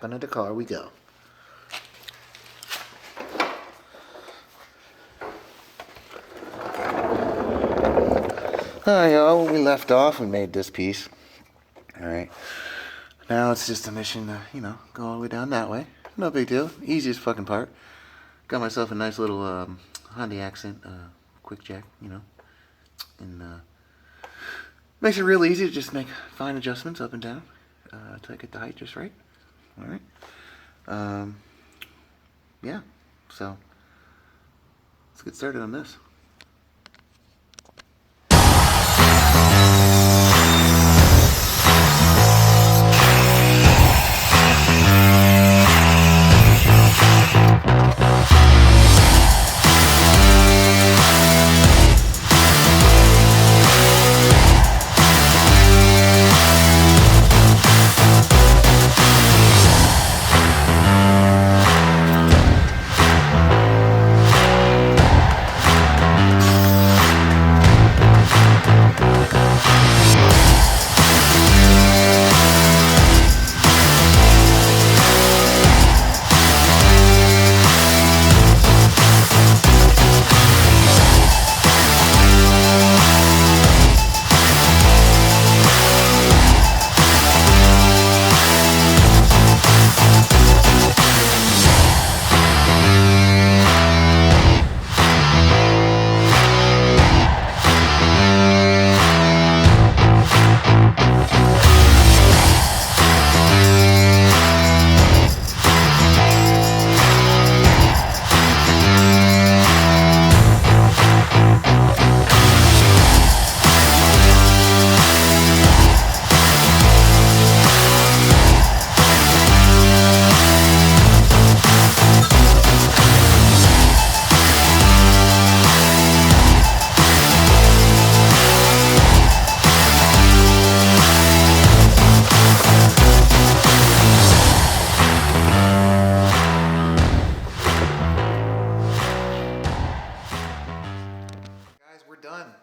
Back under the car we go. Alright, y'all, when we left off, we made this piece. Alright. Now it's just a mission to, go all the way down that way. No big deal. Easiest fucking part. Got myself a nice little Hyundai Accent quick jack, and makes it real easy to just make fine adjustments up and down to get the height just right. Alright. Yeah, so let's get started on this.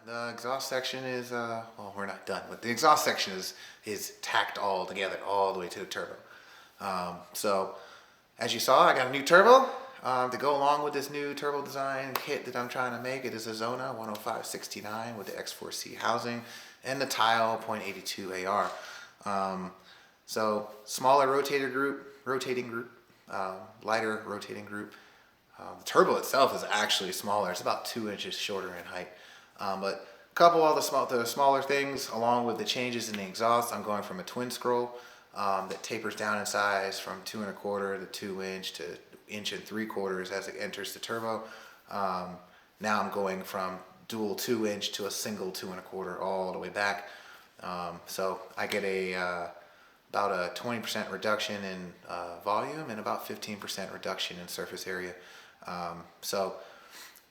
The exhaust section is, well, we're not done, but the exhaust section is tacked all together, all the way to the turbo. So, as you saw, I got a new turbo to go along with this new turbo design kit that I'm trying to make. It is a Zona 10569 with the X4C housing and the Tile .82 AR. So, smaller rotating group, lighter rotating group. The turbo itself is actually smaller. It's about 2 inches shorter in height. But couple all the smaller things along with the changes in the exhaust. I'm going from a twin scroll that tapers down in size from 2 1/4 to 2 inch to 1 3/4 as it enters the turbo. Now I'm going from dual 2 inch to a single 2 1/4 all the way back. So I get about a 20% reduction in volume and about 15% reduction in surface area. So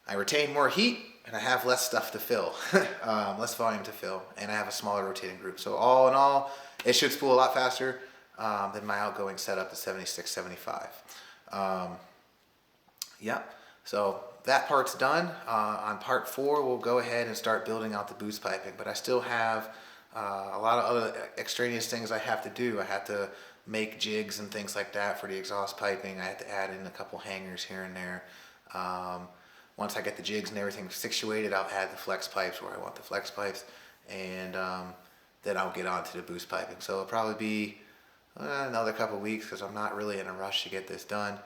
I retain more heat and I have less stuff to fill, less volume to fill, and I have a smaller rotating group. So all in all, it should spool a lot faster than my outgoing setup, the 7675. Yeah, so that part's done. On part 4, we'll go ahead and start building out the boost piping, but I still have a lot of other extraneous things I have to do. I have to make jigs and things like that for the exhaust piping. I have to add in a couple hangers here and there. Once I get the jigs and everything situated, I'll add the flex pipes where I want the flex pipes, and then I'll get on to the boost piping. So it'll probably be another couple weeks because I'm not really in a rush to get this done.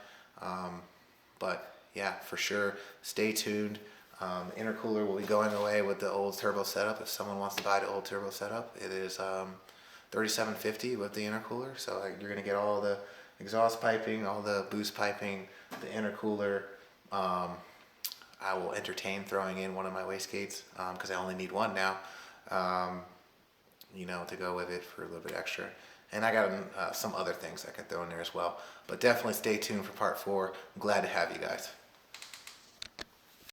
But yeah, for sure, stay tuned. Intercooler will be going away with the old turbo setup. If someone wants to buy the old turbo setup, it is $37.50 with the intercooler. So you're going to get all the exhaust piping, all the boost piping, the intercooler. I will entertain throwing in one of my wastegates because I only need one now, to go with it for a little bit extra. And I got some other things I can throw in there as well. But definitely stay tuned for part 4. I'm glad to have you guys.